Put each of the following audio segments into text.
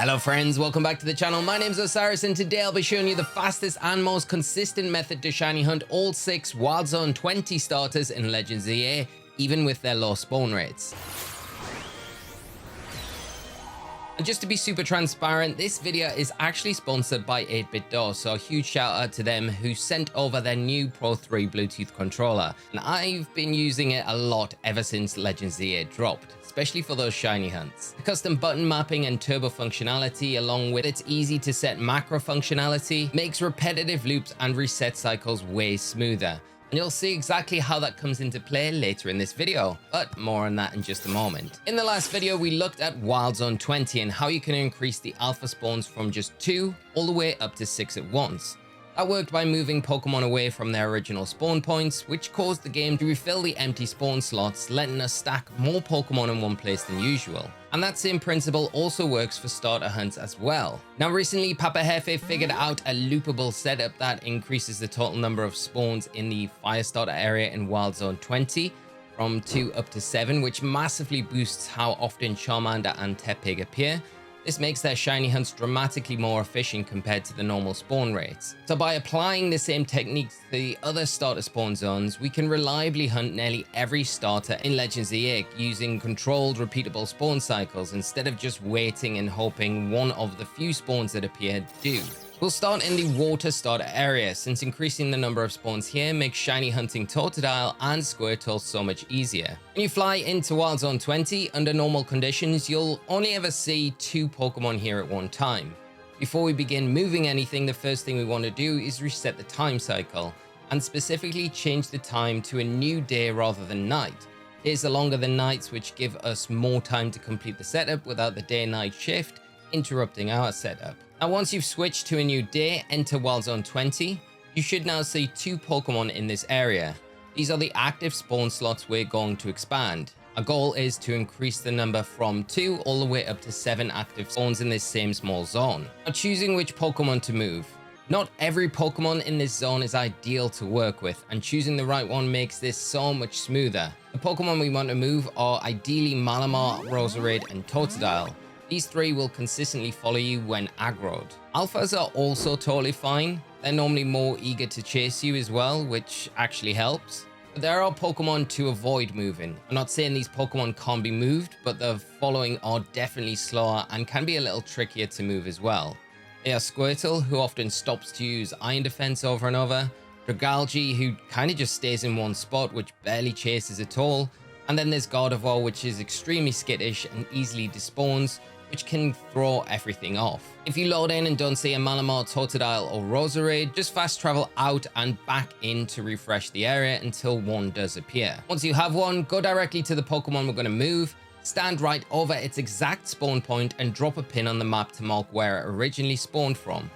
Hello friends, welcome back to the channel. My name is Osirus and today I'll be showing you the fastest and most consistent method to shiny hunt all 6 Wild Zone 20 starters in Legends Z-A, even with their low spawn rates. And just to be super transparent, this video is actually sponsored by 8BitDoor, so a huge shout out to them who sent over their new Pro 3 Bluetooth controller. And I've been using it a lot ever since Legends Z-A dropped, especially for those shiny hunts. The custom button mapping and turbo functionality, along with its easy to set macro functionality, makes repetitive loops and reset cycles way smoother. And you'll see exactly how that comes into play later in this video, but more on that in just a moment. In the last video, we looked at Wild Zone 20 and how you can increase the alpha spawns from just 2 all the way up to 6 at once. That worked by moving Pokemon away from their original spawn points, which caused the game to refill the empty spawn slots, letting us stack more Pokemon in one place than usual. And that same principle also works for starter hunts as well. Now recently, Papa Hefe figured out a loopable setup that increases the total number of spawns in the fire starter area in Wild Zone 20 from 2 up to 7, which massively boosts how often Charmander and Tepig appear. This makes their shiny hunts dramatically more efficient compared to the normal spawn rates. So by applying the same techniques to the other starter spawn zones, we can reliably hunt nearly every starter in Legends Z-A using controlled, repeatable spawn cycles instead of just waiting and hoping one of the few spawns that appear do. We'll start in the water starter area, since increasing the number of spawns here makes shiny hunting Totodile and Squirtle so much easier. When you fly into Wild Zone 20, under normal conditions, you'll only ever see 2 Pokemon here at one time. Before we begin moving anything, the first thing we want to do is reset the time cycle, and specifically change the time to a new day rather than night. Days are longer than nights, which give us more time to complete the setup without the day-night shift interrupting our setup. Now once you've switched to a new day, enter Wild Zone 20. You should now see 2 Pokemon in this area. These are the active spawn slots we're going to expand. Our goal is to increase the number from 2 all the way up to 7 active spawns in this same small zone. Now choosing which Pokemon to move. Not every Pokemon in this zone is ideal to work with, and choosing the right one makes this so much smoother. The Pokemon we want to move are ideally Malamar, Roserade, and Totodile. These 3 will consistently follow you when aggroed. Alphas are also totally fine. They're normally more eager to chase you as well, which actually helps. But there are Pokemon to avoid moving. I'm not saying these Pokemon can't be moved, but the following are definitely slower and can be a little trickier to move as well. They are Squirtle, who often stops to use Iron Defense over and over, Dragalge, who kind of just stays in one spot, which barely chases at all, and then there's Gardevoir, which is extremely skittish and easily despawns, which can throw everything off. If you load in and don't see a Malamar, Totodile, or Roserade, just fast travel out and back in to refresh the area until one does appear. Once you have one, go directly to the Pokemon we're going to move, stand right over its exact spawn point, and drop a pin on the map to mark where it originally spawned from.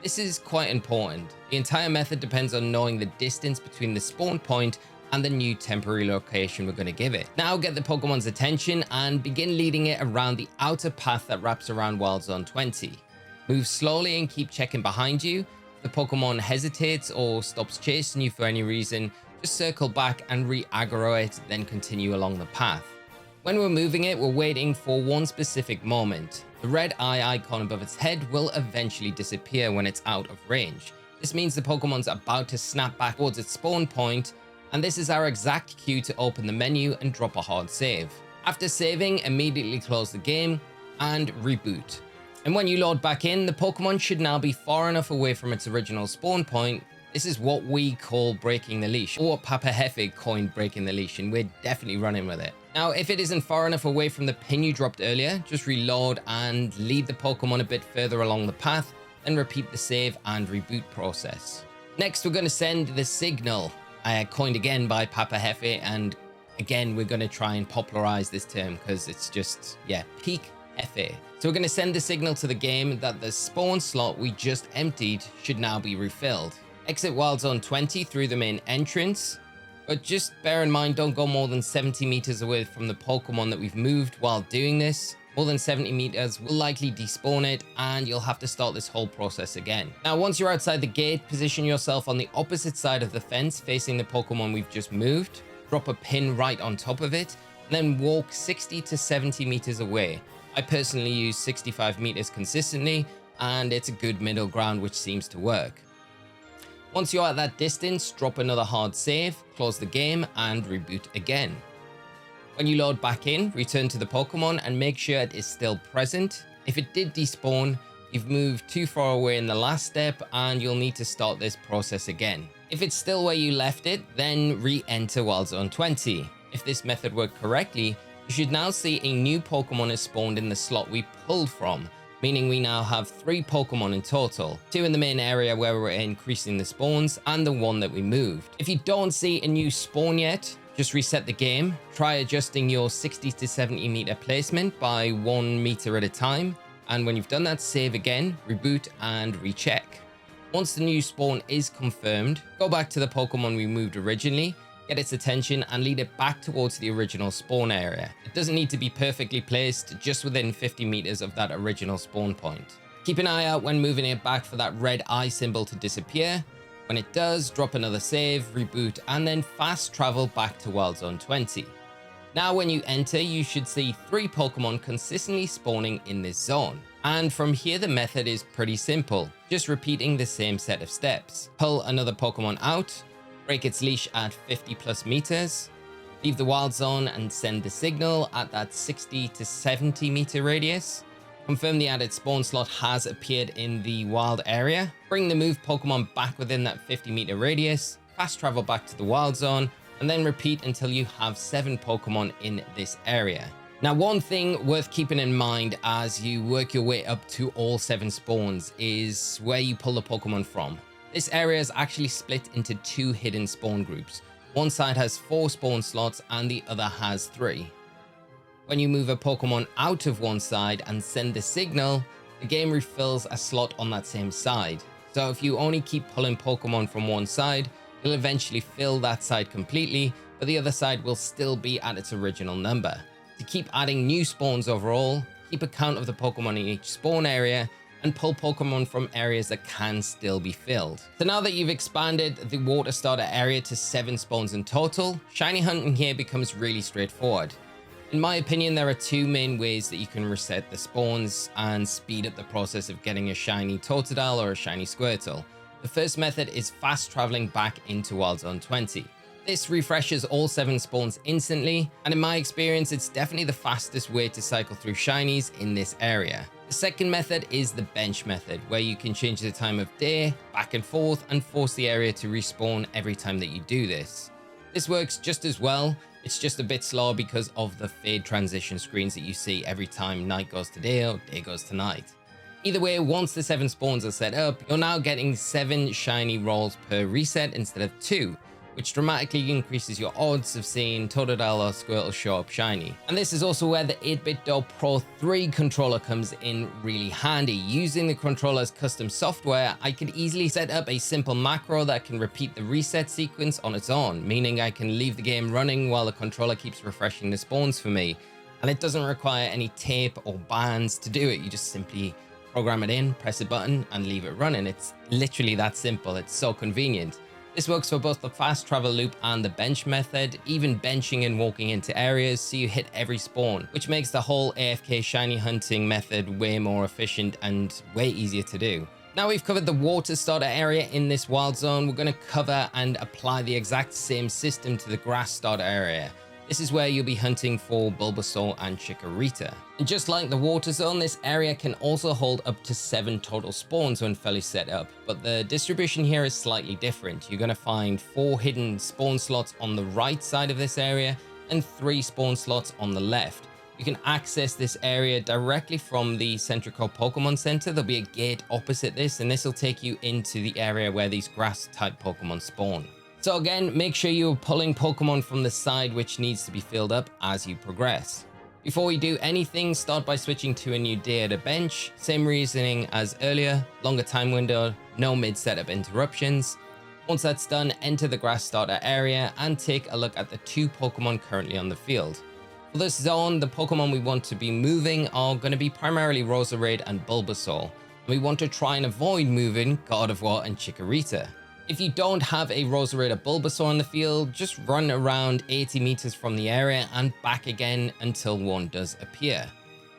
This is quite important. The entire method depends on knowing the distance between the spawn point and the new temporary location we're going to give it. Now get the Pokemon's attention and begin leading it around the outer path that wraps around Wild Zone 20. Move slowly and keep checking behind you. If the Pokemon hesitates or stops chasing you for any reason, just circle back and re-aggro it, then continue along the path. When we're moving it, we're waiting for one specific moment. The red eye icon above its head will eventually disappear when it's out of range. This means the Pokemon's about to snap back towards its spawn point, and this is our exact cue to open the menu and drop a hard save. After saving, immediately close the game and reboot. And when you load back in, the Pokemon should now be far enough away from its original spawn point. This is what we call breaking the leash, or what Papa Hefe coined breaking the leash, and we're definitely running with it. Now, if it isn't far enough away from the pin you dropped earlier, just reload and lead the Pokemon a bit further along the path, then repeat the save and reboot process. Next, we're going to send the signal, coined again by Papa Hefe, and again we're going to try and popularize this term because it's just, yeah, peak Hefe. So we're going to send the signal to the game that the spawn slot we just emptied should now be refilled. Exit Wild Zone 20 through the main entrance, but just bear in mind don't go more than 70 meters away from the Pokemon that we've moved while doing this. More than 70 meters will likely despawn it, and you'll have to start this whole process again. Now, once you're outside the gate, position yourself on the opposite side of the fence facing the Pokemon we've just moved. Drop a pin right on top of it, and then walk 60 to 70 meters away. I personally use 65 meters consistently, and it's a good middle ground which seems to work. Once you're at that distance, drop another hard save, close the game, and reboot again. When you load back in, return to the Pokemon and make sure it is still present. If it did despawn, you've moved too far away in the last step and you'll need to start this process again. If it's still where you left it, then re-enter Wild Zone 20. If this method worked correctly, you should now see a new Pokemon is spawned in the slot we pulled from, meaning we now have 3 Pokemon in total, 2 in the main area where we're increasing the spawns and the 1 that we moved. If you don't see a new spawn yet, just reset the game, try adjusting your 60 to 70 meter placement by 1 meter at a time, and when you've done that, save again, reboot and recheck. Once the new spawn is confirmed, go back to the Pokemon we moved originally, get its attention and lead it back towards the original spawn area. It doesn't need to be perfectly placed, just within 50 meters of that original spawn point. Keep an eye out when moving it back for that red eye symbol to disappear. When it does, drop another save, reboot, and then fast travel back to Wild Zone 20. Now when you enter, you should see 3 Pokemon consistently spawning in this zone. And from here the method is pretty simple, just repeating the same set of steps. Pull another Pokemon out, break its leash at 50 plus meters, leave the wild zone and send the signal at that 60 to 70 meter radius. Confirm the added spawn slot has appeared in the wild area. Bring the moved Pokemon back within that 50 meter radius, fast travel back to the wild zone, and then repeat until you have 7 Pokemon in this area. Now, one thing worth keeping in mind as you work your way up to all 7 spawns is where you pull the Pokemon from. This area is actually split into 2 hidden spawn groups. One side has 4 spawn slots and the other has 3. When you move a Pokemon out of one side and send the signal, the game refills a slot on that same side. So if you only keep pulling Pokemon from one side, you'll eventually fill that side completely, but the other side will still be at its original number. To keep adding new spawns overall, keep a count of the Pokemon in each spawn area, and pull Pokemon from areas that can still be filled. So now that you've expanded the water starter area to 7 spawns in total, shiny hunting here becomes really straightforward. In my opinion, there are 2 main ways that you can reset the spawns and speed up the process of getting a shiny Totodile or a shiny Squirtle. The first method is fast traveling back into Wild Zone 20. This refreshes all 7 spawns instantly, and in my experience, it's definitely the fastest way to cycle through shinies in this area. The second method is the bench method, where you can change the time of day, back and forth, and force the area to respawn every time that you do this. This works just as well, it's just a bit slower because of the fade transition screens that you see every time night goes to day or day goes to night. Either way, once the 7 spawns are set up, you're now getting 7 shiny rolls per reset instead of 2, which dramatically increases your odds of seeing Totodile or Squirtle show up shiny. And this is also where the 8BitDo Pro 3 controller comes in really handy. Using the controller's custom software, I could easily set up a simple macro that can repeat the reset sequence on its own, meaning I can leave the game running while the controller keeps refreshing the spawns for me. And it doesn't require any tape or bands to do it. You just simply program it in, press a button, and leave it running. It's literally that simple. It's so convenient. This works for both the fast travel loop and the bench method, even benching and walking into areas so you hit every spawn, which makes the whole AFK shiny hunting method way more efficient and way easier to do. Now we've covered the water starter area in this wild zone, we're going to cover and apply the exact same system to the grass starter area. This is where you'll be hunting for Bulbasaur and Chikorita. And just like the water zone, this area can also hold up to 7 total spawns when fully set up, but the distribution here is slightly different. You're going to find 4 hidden spawn slots on the right side of this area and 3 spawn slots on the left. You can access this area directly from the Centrico Pokemon Center. There'll be a gate opposite this, and this will take you into the area where these grass type Pokemon spawn. So again, make sure you're pulling Pokemon from the side which needs to be filled up as you progress. Before we do anything, start by switching to a new day at a bench. Same reasoning as earlier, longer time window, no mid-setup interruptions. Once that's done, enter the grass starter area and take a look at the 2 Pokemon currently on the field. For this zone, the Pokemon we want to be moving are going to be primarily Roserade and Bulbasaur. We want to try and avoid moving Gardevoir and Chikorita. If you don't have a Roserade or Bulbasaur in the field, just run around 80 meters from the area and back again until one does appear.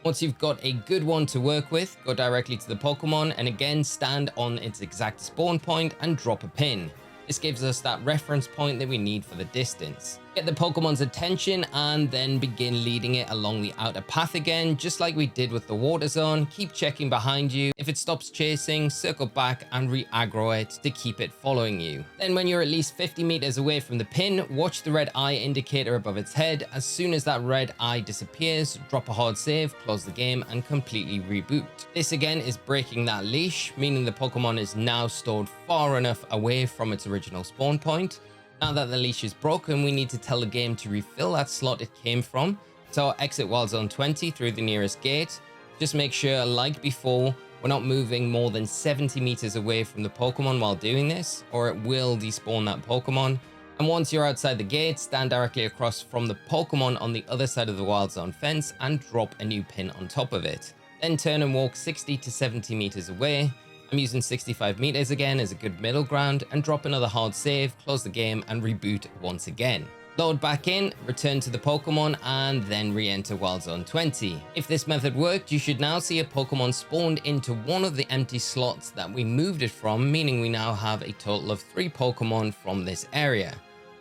Once you've got a good one to work with, go directly to the Pokemon and again stand on its exact spawn point and drop a pin. This gives us that reference point that we need for the distance. Get the Pokemon's attention and then begin leading it along the outer path again, just like we did with the water zone. Keep checking behind you. If it stops chasing, circle back and re-aggro it to keep it following you. Then when you're at least 50 meters away from the pin, watch the red eye indicator above its head. As soon as that red eye disappears, drop a hard save, close the game and completely reboot. This again is breaking that leash, meaning the Pokemon is now stored far enough away from its original spawn point. Now that the leash is broken, we need to tell the game to refill that slot it came from. So exit Wild Zone 20 through the nearest gate. Just make sure, like before, we're not moving more than 70 meters away from the Pokemon while doing this, or it will despawn that Pokemon. And once you're outside the gate, stand directly across from the Pokemon on the other side of the Wild Zone fence and drop a new pin on top of it. Then turn and walk 60 to 70 meters away. I'm using 65 meters again as a good middle ground and drop another hard save, close the game and reboot once again. Load back in, return to the Pokemon and then re-enter Wild Zone 20. If this method worked, you should now see a Pokemon spawned into one of the empty slots that we moved it from, meaning we now have a total of 3 Pokemon from this area.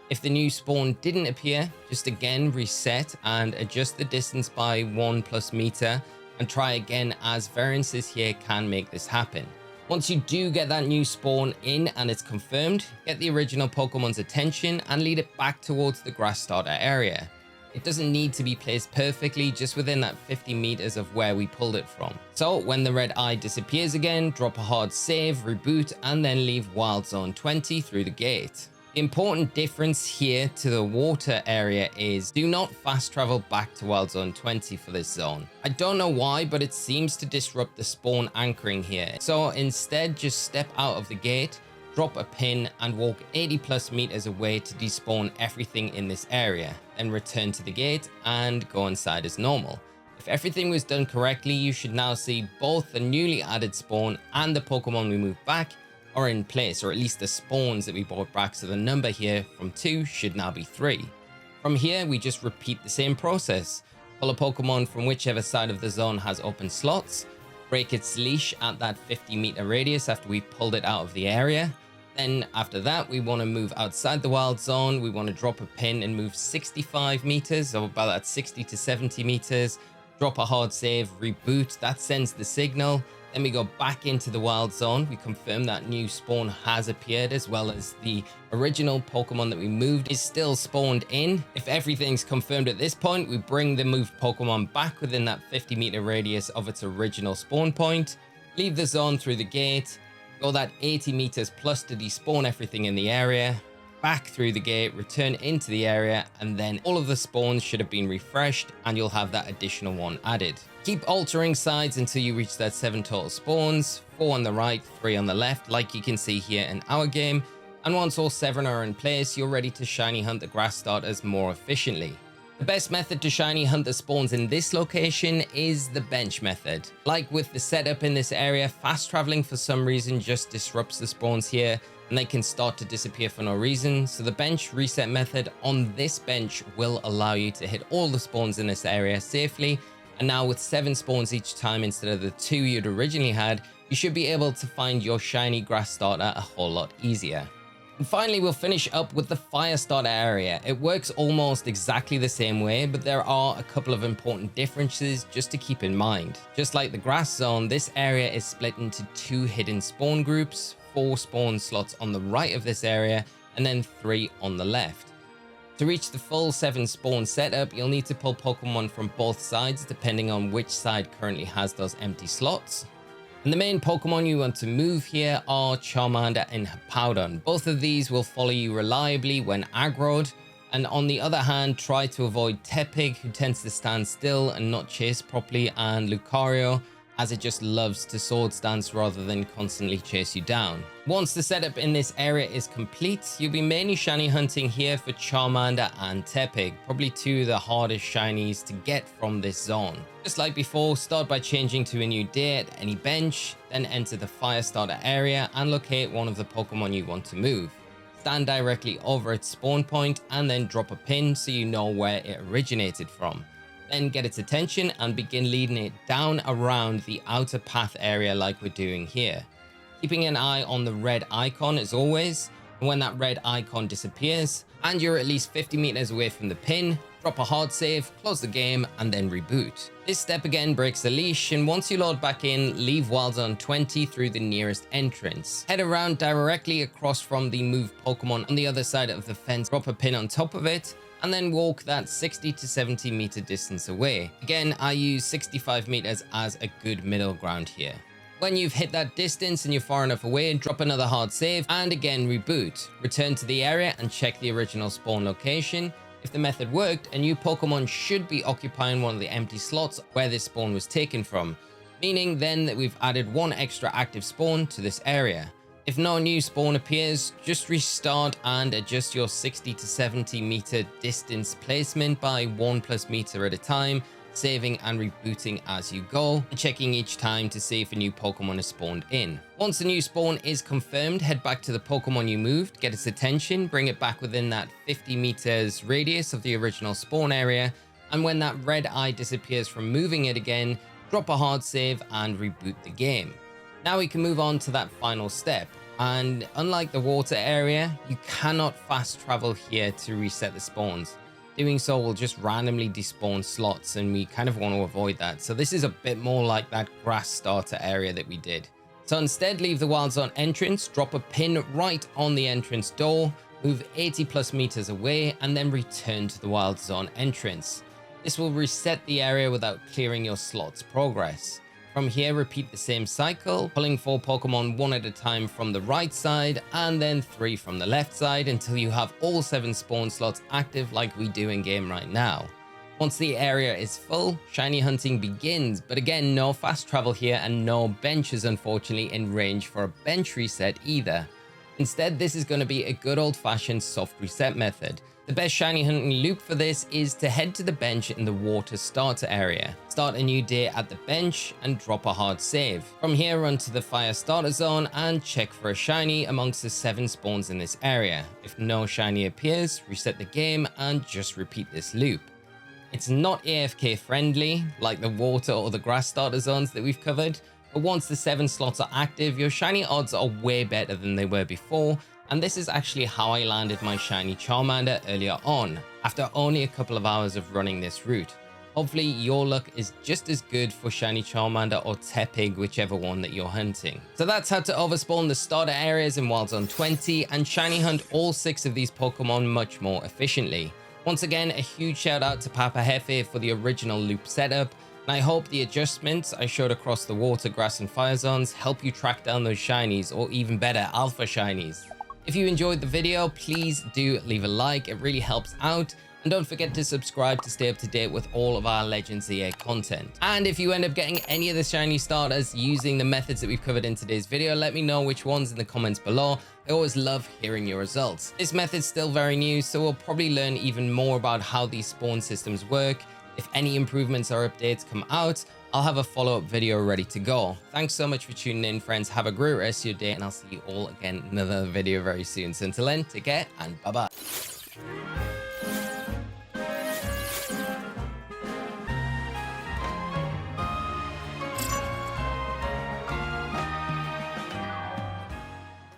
If the new spawn didn't appear, just again reset and adjust the distance by 1+ meter and try again, as variances here can make this happen. Once you do get that new spawn in and it's confirmed, get the original Pokemon's attention and lead it back towards the grass starter area. It doesn't need to be placed perfectly, just within that 50 meters of where we pulled it from. So when the red eye disappears again, drop a hard save, reboot, and then leave Wild Zone 20 through the gate. The important difference here to the water area is do not fast travel back to Wild Zone 20 for this zone. I don't know why, but it seems to disrupt the spawn anchoring here. So instead, just step out of the gate, drop a pin and walk 80+ meters away to despawn everything in this area. Then return to the gate and go inside as normal. If everything was done correctly, you should now see both the newly added spawn and the Pokemon we moved back are in place, or at least the spawns that we brought back, so the number here from 2 should now be 3. From here, we just repeat the same process. Pull a Pokemon from whichever side of the zone has open slots, break its leash at that 50 meter radius after we've pulled it out of the area. Then after that, we want to move outside the wild zone. We want to drop a pin and move 65 meters, so about that 60 to 70 meters, drop a hard save, reboot, that sends the signal. Then we go back into the wild zone. We confirm that new spawn has appeared, as well as the original Pokemon that we moved is still spawned in. If everything's confirmed at this point, we bring the moved Pokemon back within that 50 meter radius of its original spawn point, leave the zone through the gate, go that 80 meters plus to despawn everything in the area, back through the gate, return into the area, and then all of the spawns should have been refreshed and you'll have that additional one added. Keep altering sides until you reach that 7 total spawns, 4 on the right, 3 on the left, like you can see here in our game. And once all 7 are in place, you're ready to shiny hunt the grass starters more efficiently. The best method to shiny hunt the spawns in this location is the bench method. Like with the setup in this area, fast traveling for some reason just disrupts the spawns here and they can start to disappear for no reason. So the bench reset method on this bench will allow you to hit all the spawns in this area safely. And now with 7 spawns each time instead of the 2 you'd originally had, you should be able to find your shiny grass starter a whole lot easier. And finally, we'll finish up with the fire starter area. It works almost exactly the same way, but there are a couple of important differences just to keep in mind. Just like the grass zone, this area is split into 2 hidden spawn groups, 4 spawn slots on the right of this area, and then 3 on the left. To reach the full 7 spawn setup, you'll need to pull Pokemon from both sides depending on which side currently has those empty slots. And the main Pokemon you want to move here are Charmander and Hippowdon. Both of these will follow you reliably when aggroed, and on the other hand, try to avoid Tepig, who tends to stand still and not chase properly, and Lucario, as it just loves to sword stance rather than constantly chase you down. Once the setup in this area is complete, you'll be mainly shiny hunting here for Charmander and Tepig, probably 2 of the hardest shinies to get from this zone. Just like before, start by changing to a new day at any bench, then enter the fire starter area and locate one of the Pokemon you want to move. Stand directly over its spawn point and then drop a pin so you know where it originated from. Then get its attention and begin leading it down around the outer path area like we're doing here. Keeping an eye on the red icon as always, and when that red icon disappears and you're at least 50 meters away from the pin, drop a hard save, close the game, and then reboot. This step again breaks the leash, and once you load back in, leave Wild Zone 20 through the nearest entrance. Head around directly across from the move Pokemon on the other side of the fence, drop a pin on top of it, and then walk that 60 to 70 meter distance away. Again, I use 65 meters as a good middle ground here. When you've hit that distance and you're far enough away, drop another hard save and again reboot. Return to the area and check the original spawn location. If the method worked, a new Pokemon should be occupying one of the empty slots where this spawn was taken from, meaning then that we've added one extra active spawn to this area. If no new spawn appears, just restart and adjust your 60 to 70 meter distance placement by 1+ meter at a time, saving and rebooting as you go, and checking each time to see if a new Pokemon is spawned in. Once a new spawn is confirmed, head back to the Pokemon you moved, get its attention, bring it back within that 50 meters radius of the original spawn area, and when that red eye disappears from moving it again, drop a hard save and reboot the game. Now we can move on to that final step, and unlike the water area, you cannot fast travel here to reset the spawns. Doing so will just randomly despawn slots, and we kind of want to avoid that. So this is a bit more like that grass starter area that we did. So instead, leave the Wild Zone entrance, drop a pin right on the entrance door, move 80+ meters away, and then return to the Wild Zone entrance. This will reset the area without clearing your slot's progress. From here, repeat the same cycle, pulling 4 Pokemon one at a time from the right side and then 3 from the left side until you have all 7 spawn slots active like we do in game right now. Once the area is full, shiny hunting begins, but again, no fast travel here and no benches unfortunately in range for a bench reset either. Instead, this is going to be a good old-fashioned soft reset method. The best shiny hunting loop for this is to head to the bench in the water starter area. Start a new day at the bench and drop a hard save. From here, run to the fire starter zone and check for a shiny amongst the 7 spawns in this area. If no shiny appears, reset the game and just repeat this loop. It's not AFK friendly like the water or the grass starter zones that we've covered, but once the 7 slots are active, your shiny odds are way better than they were before. And this is actually how I landed my shiny Charmander earlier on, after only a couple of hours of running this route. Hopefully your luck is just as good for shiny Charmander or Tepig, whichever one that you're hunting. So that's how to overspawn the starter areas in Wild Zone 20 and shiny hunt all 6 of these Pokemon much more efficiently. Once again, a huge shout out to Papa Hefe for the original loop setup, and I hope the adjustments I showed across the water, grass and fire zones help you track down those shinies, or even better, alpha shinies. If you enjoyed the video, please do leave a like, it really helps out. And don't forget to subscribe to stay up to date with all of our Legends Z-A content. And if you end up getting any of the shiny starters using the methods that we've covered in today's video, let me know which ones in the comments below. I always love hearing your results. This method's still very new, so we'll probably learn even more about how these spawn systems work. If any improvements or updates come out, I'll have a follow-up video ready to go. Thanks so much for tuning in, friends. Have a great rest of your day, and I'll see you all again in another video very soon. So until then, take care and bye-bye.